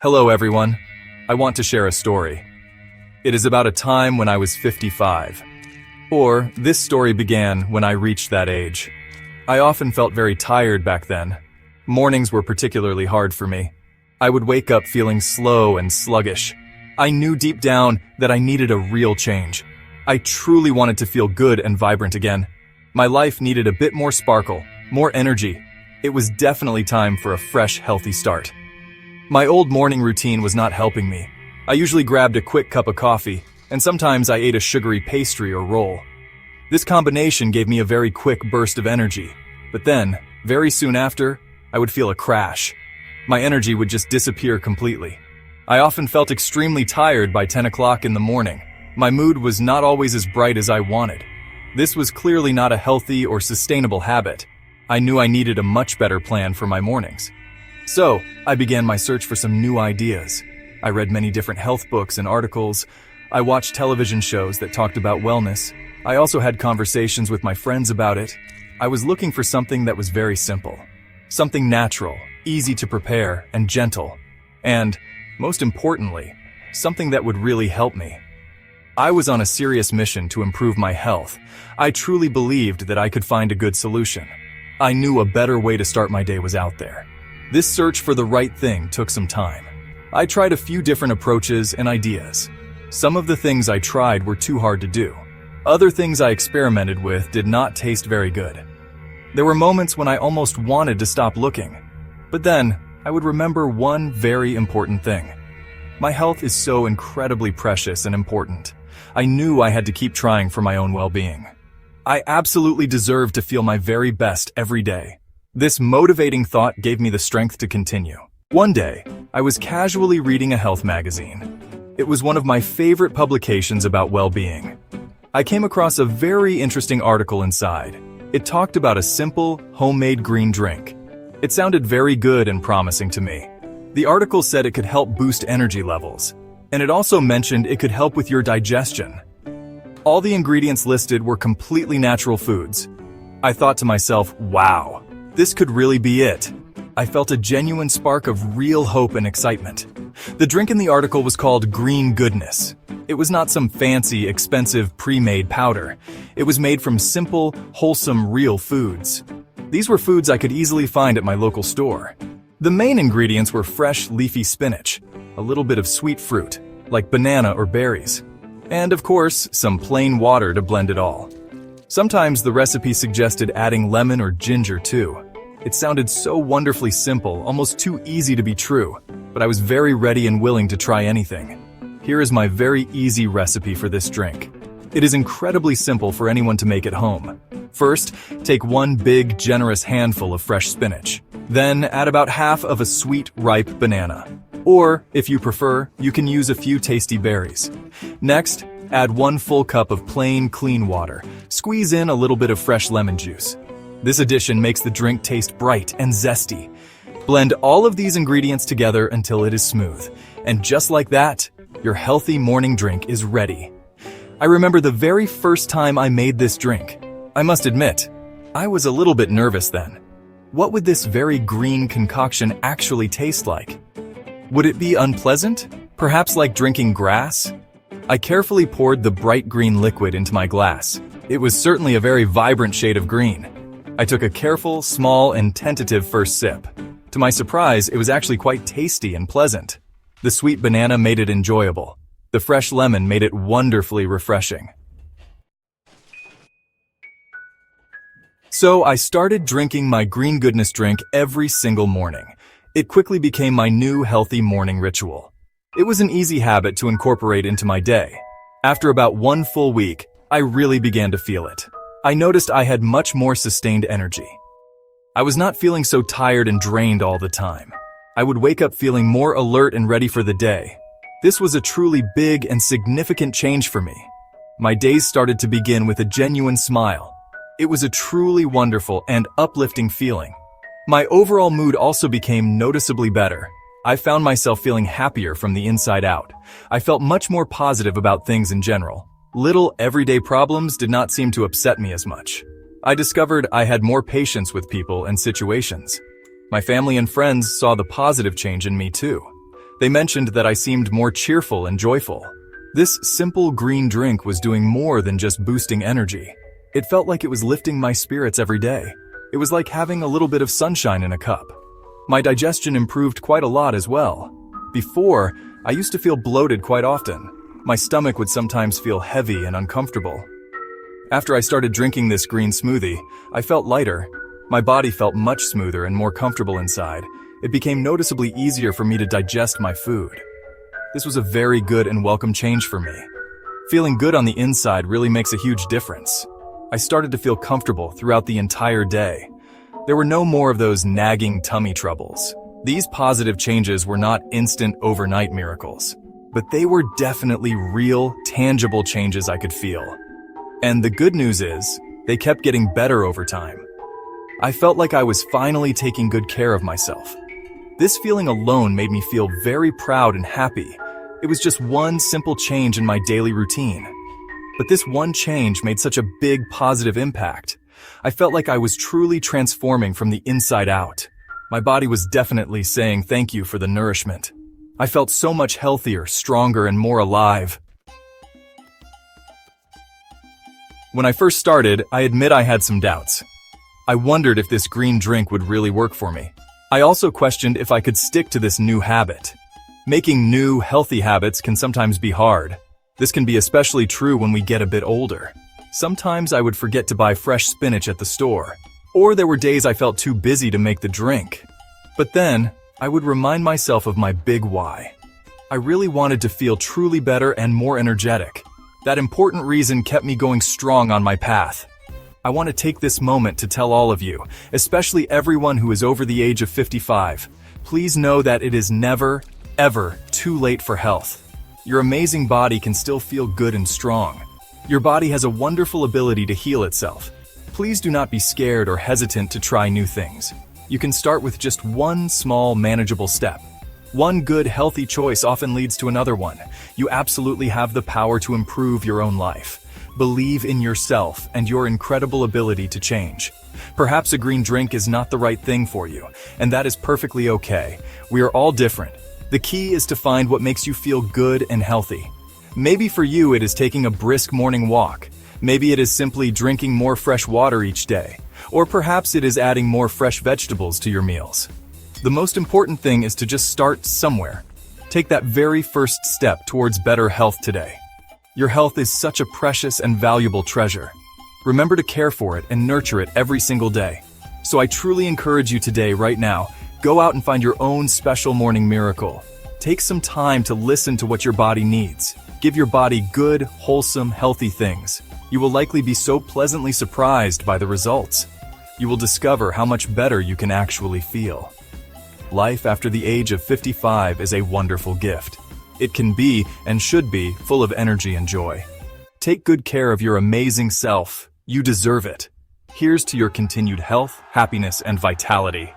Hello everyone. I want to share a story. It is about a time when I was 55. Or, this story began when I reached that age. I often felt very tired back then. Mornings were particularly hard for me. I would wake up feeling slow and sluggish. I knew deep down that I needed a real change. I truly wanted to feel good and vibrant again. My life needed a bit more sparkle, more energy. It was definitely time for a fresh, healthy start. My old morning routine was not helping me. I usually grabbed a quick cup of coffee, and sometimes I ate a sugary pastry or roll. This combination gave me a very quick burst of energy, but then, very soon after, I would feel a crash. My energy would just disappear completely. I often felt extremely tired by 10 o'clock in the morning. My mood was not always as bright as I wanted. This was clearly not a healthy or sustainable habit. I knew I needed a much better plan for my mornings. So, I began my search for some new ideas. I read many different health books and articles. I watched television shows that talked about wellness. I also had conversations with my friends about it. I was looking for something that was very simple. Something natural, easy to prepare, and gentle. And, most importantly, something that would really help me. I was on a serious mission to improve my health. I truly believed that I could find a good solution. I knew a better way to start my day was out there. This search for the right thing took some time. I tried a few different approaches and ideas. Some of the things I tried were too hard to do. Other things I experimented with did not taste very good. There were moments when I almost wanted to stop looking. But then, I would remember one very important thing. My health is so incredibly precious and important. I knew I had to keep trying for my own well-being. I absolutely deserved to feel my very best every day. This motivating thought gave me the strength to continue. One day, I was casually reading a health magazine. It was one of my favorite publications about well-being. I came across a very interesting article inside. It talked about a simple, homemade green drink. It sounded very good and promising to me. The article said it could help boost energy levels, and it also mentioned it could help with your digestion. All the ingredients listed were completely natural foods. I thought to myself, wow, this could really be it. I felt a genuine spark of real hope and excitement. The drink in the article was called Green Goodness. It was not some fancy, expensive, pre-made powder. It was made from simple, wholesome, real foods. These were foods I could easily find at my local store. The main ingredients were fresh, leafy spinach, a little bit of sweet fruit, like banana or berries, and of course, some plain water to blend it all. Sometimes the recipe suggested adding lemon or ginger too. It sounded so wonderfully simple, almost too easy to be true, but I was very ready and willing to try anything. Here is my very easy recipe for this drink. It is incredibly simple for anyone to make at home. First, take one big, generous handful of fresh spinach. Then add about half of a sweet, ripe banana. Or, if you prefer, you can use a few tasty berries. Next, add 1 full cup of plain, clean water. Squeeze in a little bit of fresh lemon juice. This addition makes the drink taste bright and zesty. Blend all of these ingredients together until it is smooth. And just like that, your healthy morning drink is ready. I remember the very first time I made this drink. I must admit, I was a little bit nervous then. What would this very green concoction actually taste like? Would it be unpleasant? Perhaps like drinking grass? I carefully poured the bright green liquid into my glass. It was certainly a very vibrant shade of green. I took a careful, small, and tentative first sip. To my surprise, it was actually quite tasty and pleasant. The sweet banana made it enjoyable. The fresh lemon made it wonderfully refreshing. So I started drinking my Green Goodness drink every single morning. It quickly became my new healthy morning ritual. It was an easy habit to incorporate into my day. After about 1 full week, I really began to feel it. I noticed I had much more sustained energy. I was not feeling so tired and drained all the time. I would wake up feeling more alert and ready for the day. This was a truly big and significant change for me. My days started to begin with a genuine smile. It was a truly wonderful and uplifting feeling. My overall mood also became noticeably better. I found myself feeling happier from the inside out. I felt much more positive about things in general. Little everyday problems did not seem to upset me as much. I discovered I had more patience with people and situations. My family and friends saw the positive change in me too. They mentioned that I seemed more cheerful and joyful. This simple green drink was doing more than just boosting energy. It felt like it was lifting my spirits every day. It was like having a little bit of sunshine in a cup. My digestion improved quite a lot as well. Before, I used to feel bloated quite often. My stomach would sometimes feel heavy and uncomfortable. After I started drinking this green smoothie, I felt lighter. My body felt much smoother and more comfortable inside. It became noticeably easier for me to digest my food. This was a very good and welcome change for me. Feeling good on the inside really makes a huge difference. I started to feel comfortable throughout the entire day. There were no more of those nagging tummy troubles. These positive changes were not instant overnight miracles, but they were definitely real, tangible changes I could feel. And the good news is, they kept getting better over time. I felt like I was finally taking good care of myself. This feeling alone made me feel very proud and happy. It was just one simple change in my daily routine. But this one change made such a big positive impact. I felt like I was truly transforming from the inside out. My body was definitely saying thank you for the nourishment. I felt so much healthier, stronger, and more alive. When I first started, I admit I had some doubts. I wondered if this green drink would really work for me. I also questioned if I could stick to this new habit. Making new, healthy habits can sometimes be hard. This can be especially true when we get a bit older. Sometimes I would forget to buy fresh spinach at the store, or there were days I felt too busy to make the drink. But then, I would remind myself of my big why. I really wanted to feel truly better and more energetic. That important reason kept me going strong on my path. I want to take this moment to tell all of you, especially everyone who is over the age of 55, please know that it is never, ever too late for health. Your amazing body can still feel good and strong. Your body has a wonderful ability to heal itself. Please do not be scared or hesitant to try new things. You can start with just one small, manageable step. One good, healthy choice often leads to another one. You absolutely have the power to improve your own life. Believe in yourself and your incredible ability to change. Perhaps a green drink is not the right thing for you, and that is perfectly okay. We are all different. The key is to find what makes you feel good and healthy. Maybe for you it is taking a brisk morning walk. Maybe it is simply drinking more fresh water each day. Or perhaps it is adding more fresh vegetables to your meals. The most important thing is to just start somewhere. Take that very first step towards better health today. Your health is such a precious and valuable treasure. Remember to care for it and nurture it every single day. So I truly encourage you today, right now, go out and find your own special morning miracle. Take some time to listen to what your body needs. Give your body good, wholesome, healthy things. You will likely be so pleasantly surprised by the results. You will discover how much better you can actually feel. Life after the age of 55 is a wonderful gift. It can be, and should be, full of energy and joy. Take good care of your amazing self. You deserve it. Here's to your continued health, happiness, and vitality.